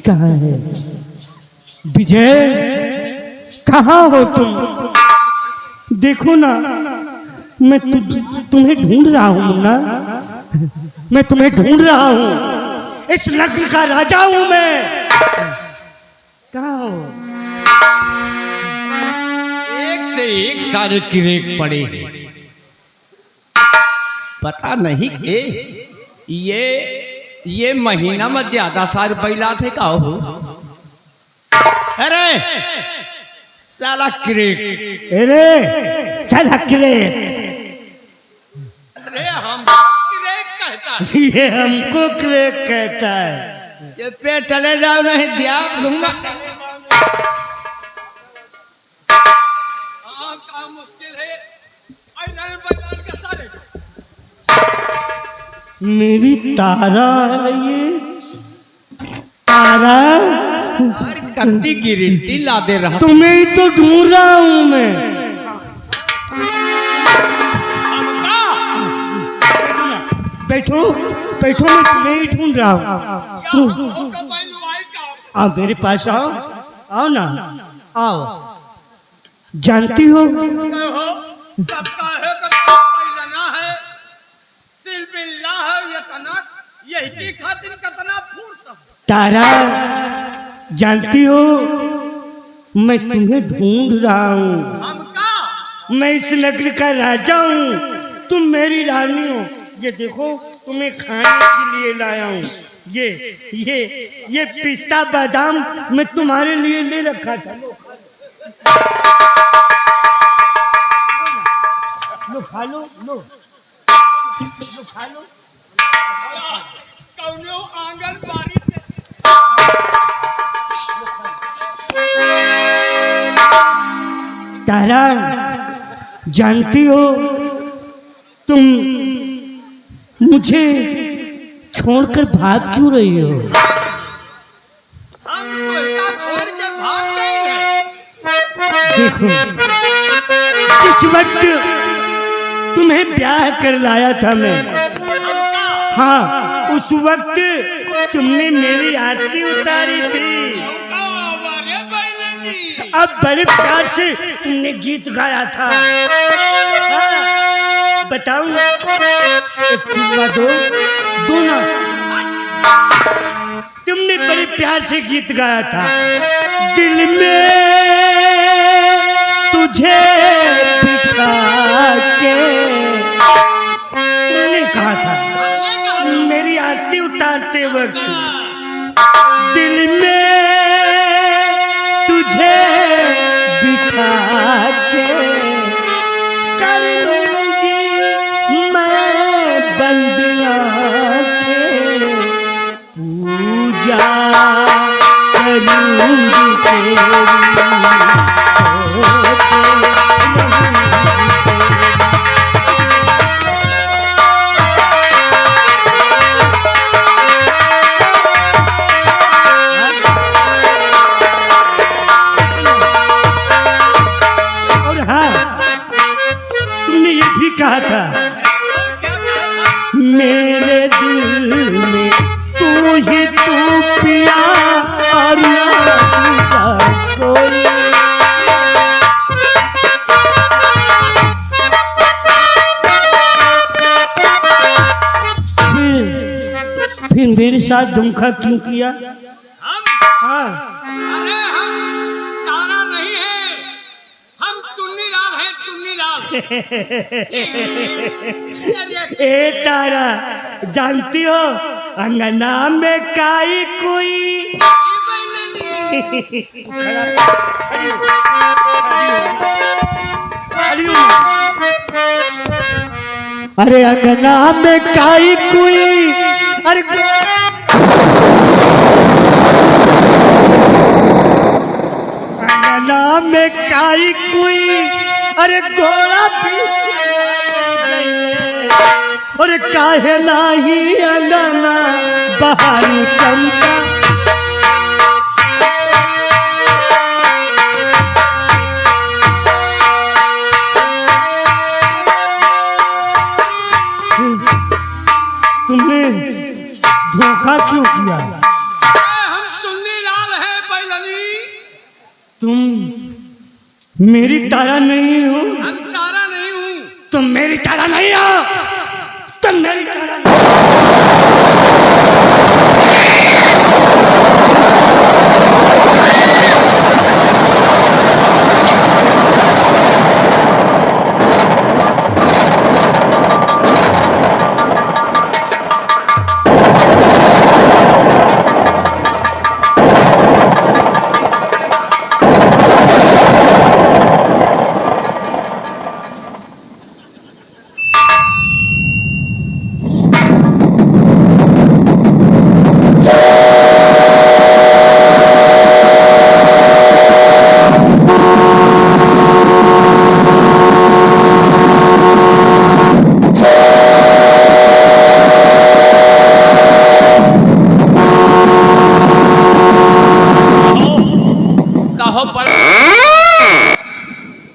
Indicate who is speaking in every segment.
Speaker 1: कहाँ है? विजय, कहाँ हो तुम? देखो ना, मैं तुम्हें ढूंढ रहा हूँ मुन्ना, मैं तुम्हें ढूंढ रहा हूँ। इस नगरी का राजा हूँ मैं। कहाँ हो?
Speaker 2: एक से एक सारे किरेक पड़े हैं। पता नहीं के ये महीना में ज्यादा सारे बैला थे का हो। अरे साला किरेक,
Speaker 1: अरे साला किरेक,
Speaker 2: अरे हमको किरेक कहता है।
Speaker 1: ये हमको किरेक कहता है।
Speaker 2: चुप पे चले जाओ, नहीं ध्यान दूंगा। काम मुश्किल है।
Speaker 1: मेरी तारा, ये तारा
Speaker 2: कत्ती गिरती ला दे रहा।
Speaker 1: तुम्हें ही तो ढूंढ रहा हूँ मैं। बैठो बैठो, मैं तुम्हें ही ढूंढ रहा हूँ। तुम आओ मेरे पास, आओ आओ ना, आओ। जानती हो
Speaker 2: सबका है यही खातिर कतना फूट।
Speaker 1: तारा, जानती हो मैं तुम्हें ढूंढ रहा हूँ।
Speaker 2: हमका?
Speaker 1: मैं इस नगरी का राजा हूँ, तुम मेरी रानी हो। ये देखो, तुम्हें खाने के लिए लाया हूँ। ये पिस्ता बादाम मैं तुम्हारे लिए ले रखा था। लो खा लो, लो खा लो।
Speaker 2: कौनो आंगनबाड़ी से
Speaker 1: तारा, जानती हो तुम मुझे छोड़कर भाग क्यों रही हो?
Speaker 2: हम तुझको छोड़ के भाग गए हैं।
Speaker 1: देखो, जिस वक्त तुम्हें ब्याह कर लाया था मैं, हाँ, उस वक्त तुमने मेरी आरती उतारी थी। अब बड़े प्यार से तुमने गीत गाया था। हाँ, बताओ, एक चुम्मा दो ना। तुमने बड़े प्यार से गीत गाया था। दिल में तुझे बिठा के, तुमने कहा था मेरी आरती उतारते वक्त, दिल में तुझे बिठा के कर लूंगी मैं बंद आंखें, पूजा करूंगी तेरी। कहा था मेरे दिल में तू ही तू पिया और ना कोई। फिर मेरे साथ धोखा क्यों किया? हाँ,
Speaker 2: अरे हम तारा नहीं है, हम चुन्नीलाल हैं, चुन्नीलाल।
Speaker 1: ए तारा, जानती हो अंगना में काई कोई? अरे अंगना में काई कोई, अरे अंगना में काई कोई, अरे घोड़ा पीछे और काहे नाही अंगना बाहर चमका। तुमने धोखा क्यों किया?
Speaker 2: हम सुनने
Speaker 1: मेरी तारा नहीं हो?
Speaker 2: हम तारा नहीं हूँ।
Speaker 1: तुम मेरी तारा नहीं हो, तुम मेरी तारा नहीं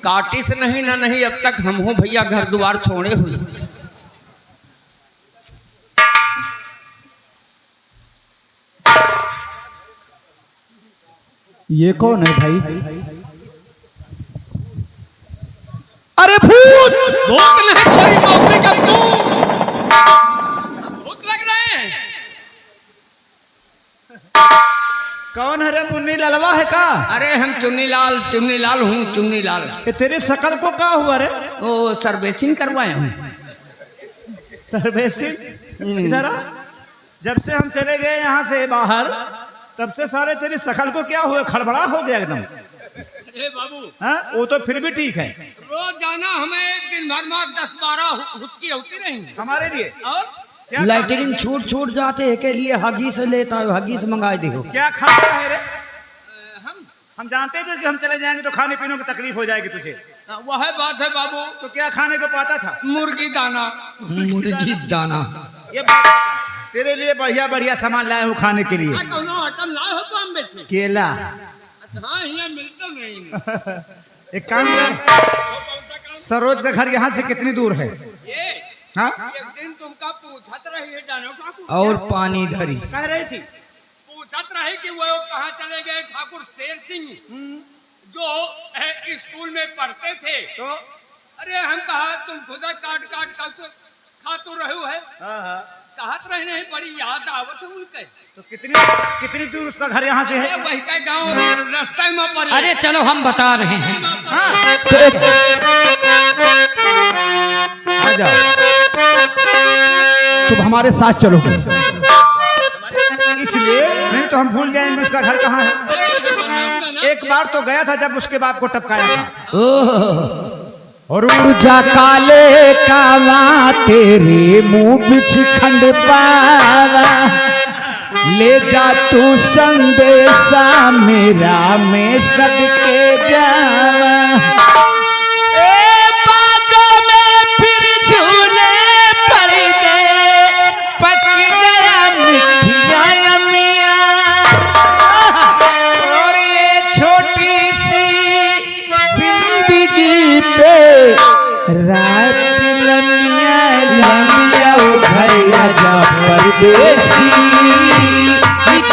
Speaker 2: काटिस नहीं ना नहीं, अब तक हम हूँ भैया घर द्वार छोड़े हुए।
Speaker 3: ये कौन है भाई?
Speaker 1: अरे भूत!
Speaker 2: भूत नहीं कोई मौके का तू भूत लग रहे हैं।
Speaker 3: कौन है रे? मुन्नी ललवा है का?
Speaker 2: अरे हम चुन्नी लाल हूँ, चुन्नी लाल।
Speaker 3: ये तेरे शकल को क्या हुआ रे?
Speaker 2: ओ सर्विसिंग करवाए हूँ।
Speaker 3: सर्विसिंग? इधर आ। जब से हम चले गए यहाँ से बाहर, तब से सारे तेरी शकल को क्या हुआ? खड़बड़ा हो गया एकदम।
Speaker 2: अरे बाबू,
Speaker 3: हाँ वो तो फिर भी ठीक है।
Speaker 2: रोज जाना हमें दिन भर में 10-12 हुचकी होती रहेंगी
Speaker 3: हमारे लिए
Speaker 2: और
Speaker 3: क्या
Speaker 1: लैटरिन छूट जाते हैं के लिए हगीस लेता है, हगीस मंगा दे।
Speaker 3: क्या खाता है रे?
Speaker 2: हम
Speaker 3: हम जानते थे कि हम चले जाएंगे तो खाने पीने की तकलीफ हो जाएगी तुझे।
Speaker 2: वह बात है बाबू।
Speaker 3: तो क्या खाने को पाता था?
Speaker 2: मुर्गी दाना।
Speaker 1: मुर्गी दाना।
Speaker 3: ये बात बता। तेरे लिए बढ़िया बढ़िया सामान लाए हूँ खाने के लिए।
Speaker 2: कौनो आइटम लाए हो तो हम बेचे।
Speaker 3: केला।
Speaker 2: हाँ यहाँ मिलता नहीं।
Speaker 3: एक काम कर, सरोज का घर यहाँ से कितनी दूर है?
Speaker 2: ये
Speaker 3: हाँ
Speaker 2: एक दिन तुमका पूछत रही है जानो का
Speaker 1: और पानी धरी।
Speaker 3: कह रही थी
Speaker 2: पूछत रही कि वो कहाँ चले गए ठाकुर शेर सिंह जो स्कूल में पढ़ते थे।
Speaker 3: तो
Speaker 2: अरे हम कहा तुम खुदा काट खा तो रहे है। कहत रहे नहीं, बड़ी याद आवत है उनके।
Speaker 3: तो कितनी दूर उसका घर यहाँ से है?
Speaker 2: वही का गाँव रास्ते में पड़े।
Speaker 1: अरे चलो हम बता रहे हैं।
Speaker 3: हाँ आ जाओ, तुम हमारे साथ चलोगे, इसलिए नहीं तो हम भूल जाएंगे उसका घर कहाँ है। एक बार तो गया था जब उसके बाप को टपकाया था। और ऊर्जा काले कावा तेरे मुंह बिछ खंड पावा, ले जा तू संदेशा मेरा मैं सबके जावा। ए बागों में फिर झूले पड़ गए, पक गया मिठिया अमिया, और ये छोटी सी जिंदगी पे रात लम्बिया लम्बिया ओ घर आजा परदेसी,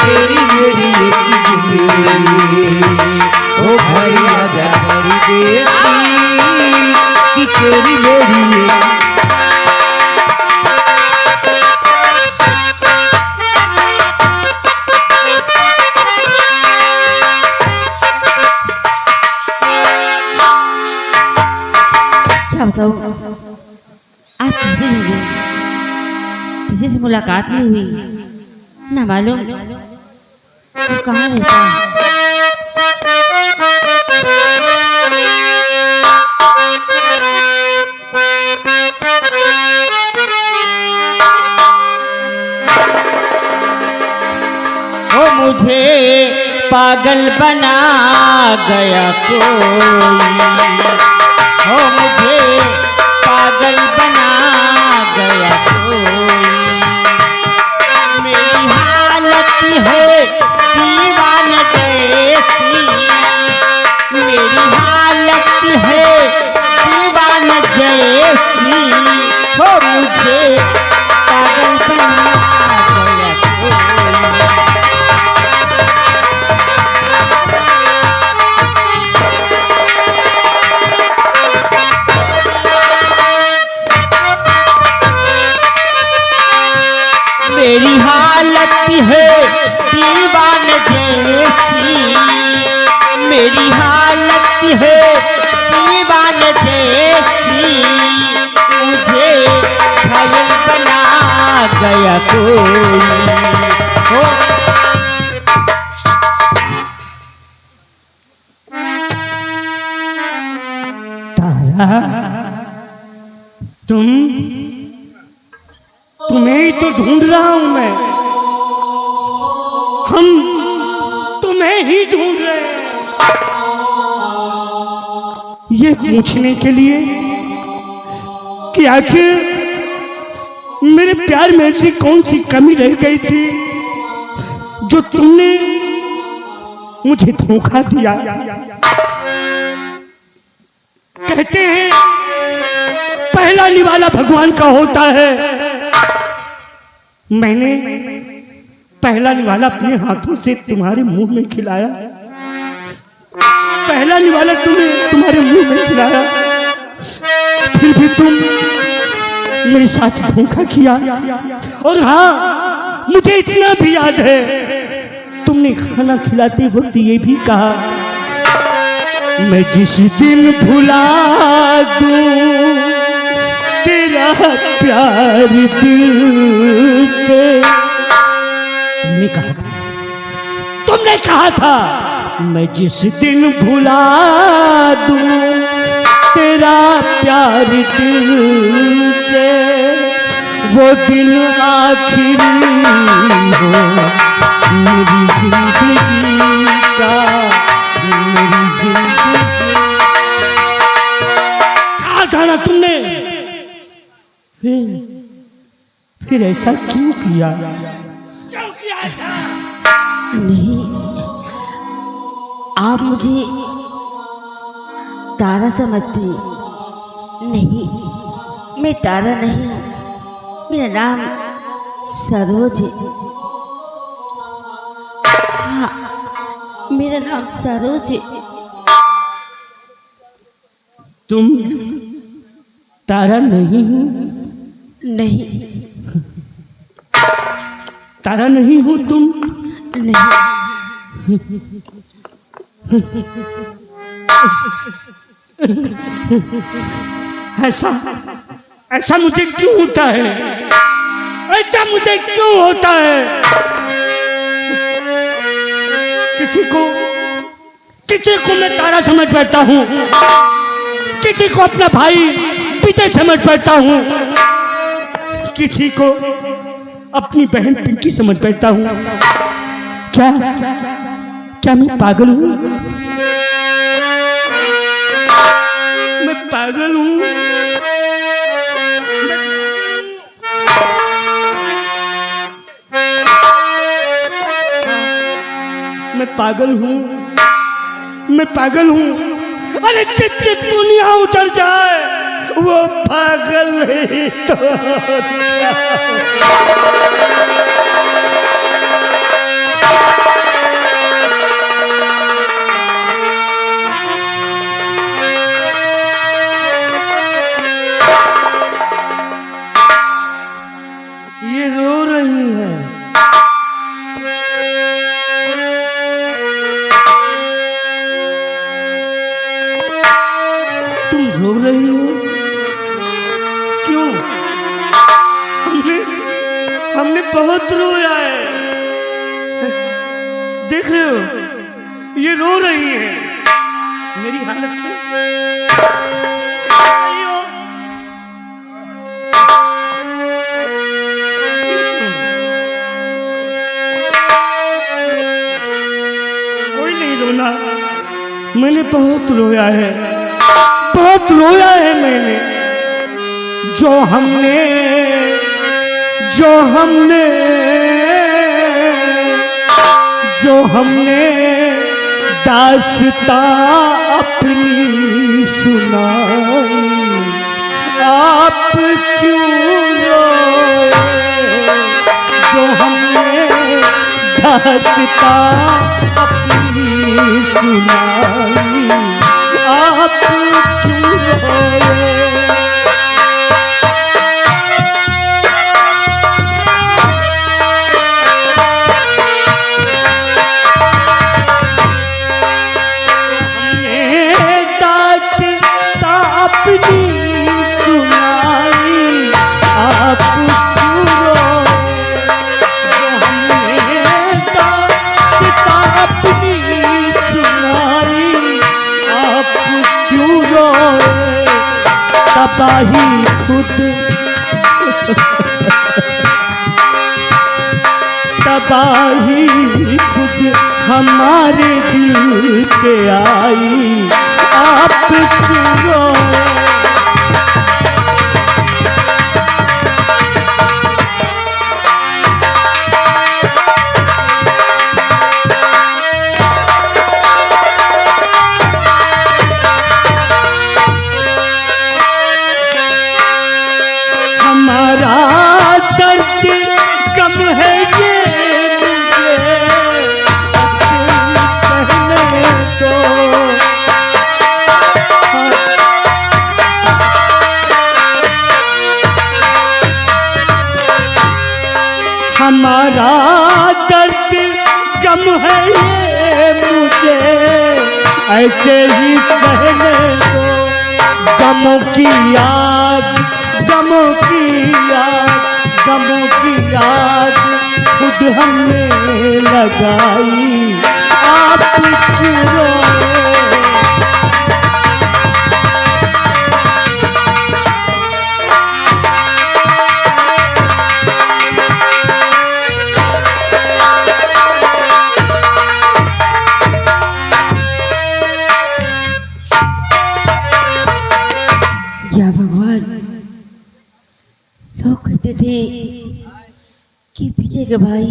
Speaker 3: तेरी मेरी एक जिंदगी ओ घर आजा परदेसी, कि तेरी मेरी एक।
Speaker 4: क्या बताऊँ, आज कहाँ पे रह गई? तुझे से मुलाकात नहीं हुई, ना मालूम तू कहाँ रहता है।
Speaker 1: ओ मुझे पागल बना गया कोई, ओ मुझे पागल बना गया कोई, मेरी हालत है दीवाना जैसी, मेरी हालत है दीवाना जैसी, ओ मुझे पागल बना गया कोई।
Speaker 4: है दीवान जैसी, मुझे घायल बना गया कोई हो।
Speaker 1: तारा, तुम्हें ही तो ढूंढ रहा हूं मैं। हम तुम्हें ही ढूंढ रहे हैं, ये पूछने के लिए कि आखिर मेरे प्यार में ऐसी कौन सी कमी रह गई थी जो तुमने मुझे धोखा दिया। कहते हैं पहला निवाला भगवान का होता है। मैंने पहला निवाला अपने हाथों से तुम्हारे मुंह में खिलाया, पहला निवाला तुम्हारे मुंह में खिलाया, फिर भी तुम मेरे साथ धोखा किया। और हाँ, मुझे इतना भी याद है, तुमने खाना खिलाते वक्त ये भी कहा, मैं जिस दिन भुला दूं तेरा प्यार दिल से। तुमने कहा था मैं जिस दिन भुला दूं तेरा प्यार दिल से, वो दिन आखिरी हो मेरी जिंदगी का, मेरी जिंदगी। कहा था ना तुमने, फिर ऐसा क्यों किया? क्यों किया ऐसा?
Speaker 4: नहीं, आप मुझे तारा समझती नहीं। मैं तारा नहीं हूँ, मेरा नाम सरोज है। हाँ, मेरा नाम सरोज है।
Speaker 1: तुम तारा नहीं हो?
Speaker 4: नहीं,
Speaker 1: तारा नहीं हो तुम?
Speaker 4: नहीं।
Speaker 1: ऐसा मुझे क्यों होता है? ऐसा मुझे क्यों होता है? किसी को मैं तारा समझ बैठता हूँ, किसी को अपना भाई विजय समझ बैठता हूँ, किसी को अपनी बहन पिंकी समझ बैठता हूँ। क्या मैं पागल हूँ? मैं पागल हूँ? मैं पागल हूँ? मैं पागल हूँ? अरे जिसकी दुनिया उजड़ जाए वो पागल नहीं तो ये रो रही है। तुम रो रही हो क्यों? हमने बहुत रोया है। देख रहे हो, ये रो रही है मेरी हालत में। कोई नहीं रोना, मैंने बहुत रोया है, बहुत रोया है मैंने। जो हमने दास्तां अपनी सुनाई, आप क्यों रोए? जो हमने दास्तां अपनी सुनाई, आप क्यों रोए? तबाही खुद तबाही भी खुद हमारे दिल पे आई। आप क्यों रोए? हमारा दर्द कम है ये मुझे सहने दो। हमारा दर्द कम है ये मुझे ऐसे ही सहने दो। गमों की याद गमों की याद गमों की याद खुद हमने लगाई। आप क्यों रोए?
Speaker 4: या भगवान, लोग कहते थे कि विजय का भाई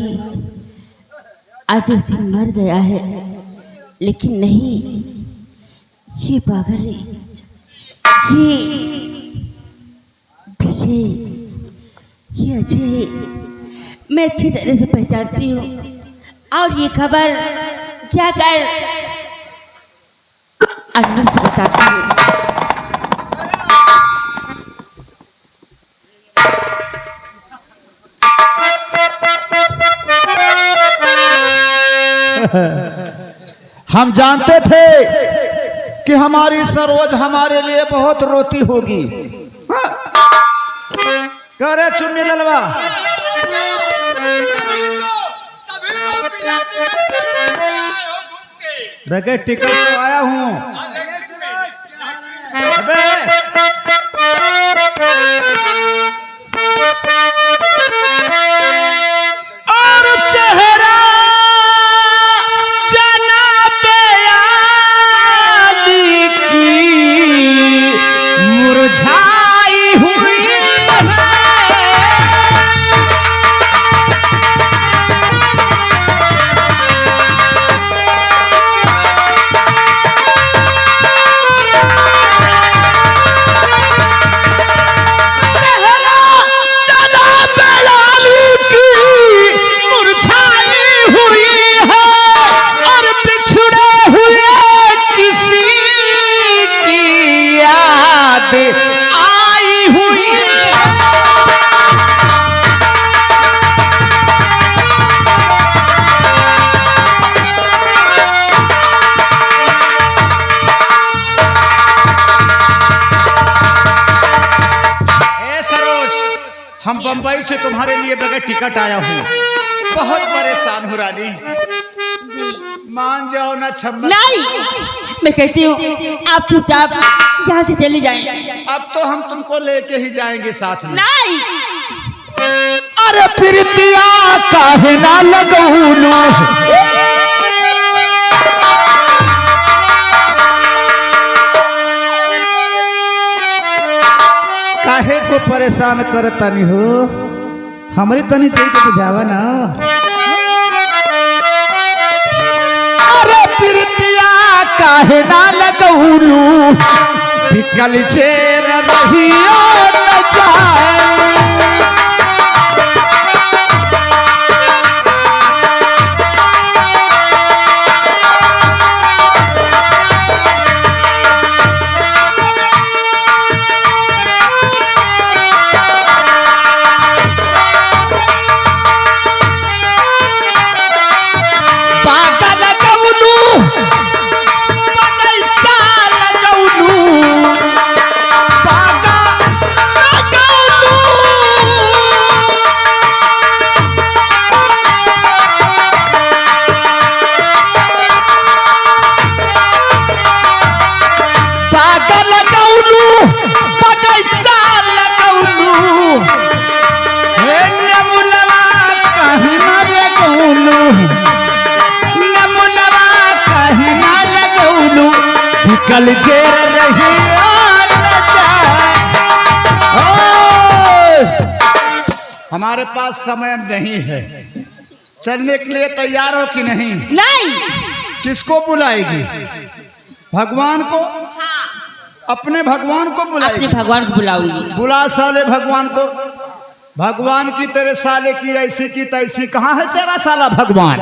Speaker 4: अजय सिंह मर गया है, लेकिन नहीं, ये पागल है, ये विजय, ये अजय मैं अच्छी तरह से पहचानती हूँ। और ये खबर जाकर अंदर से बताती हूँ।
Speaker 3: हम जानते थे कि हमारी सरोज हमारे लिए बहुत रोती होगी। हाँ? कह रहे चुन्नी ललवा बगैर टिकट तो आया हूँ। और चेहरा मुरझाई हुई है। हम बंबई से तुम्हारे लिए बगैर टिकट आया हूँ। बहुत परेशान हो रानी, मान जाओ ना छम्मा।
Speaker 4: नहीं, मैं कहती हूँ आप चुपचाप यहाँ से चले जाएं।
Speaker 3: अब तो हम तुमको लेके ही जाएंगे साथ में।
Speaker 4: नहीं,
Speaker 3: अरे प्रीतिया काहे ना लगौलू, काहे को परेशान करतानी हो, हमारी तनी देख के बुझावा ना। अरे प्रीतिया काहे ना लगौलू, बिकल चेर रहियो न जाए। बगैचा लगौलू हे नमुनवा कहीं ना लगौलू नमुनवा कहीं ना लगौलू कल जेर रही हमारे पास समय नहीं है चलने के लिए तैयार हो कि नहीं
Speaker 4: नहीं।
Speaker 3: किसको बुलाएगी भगवान को अपने भगवान को
Speaker 4: अपने
Speaker 3: बुलाएगी
Speaker 4: भगवान को बुलाऊंगी।
Speaker 3: बुला साले भगवान को भगवान की तेरे साले की ऐसी की तैसी कहाँ है तेरा साला भगवान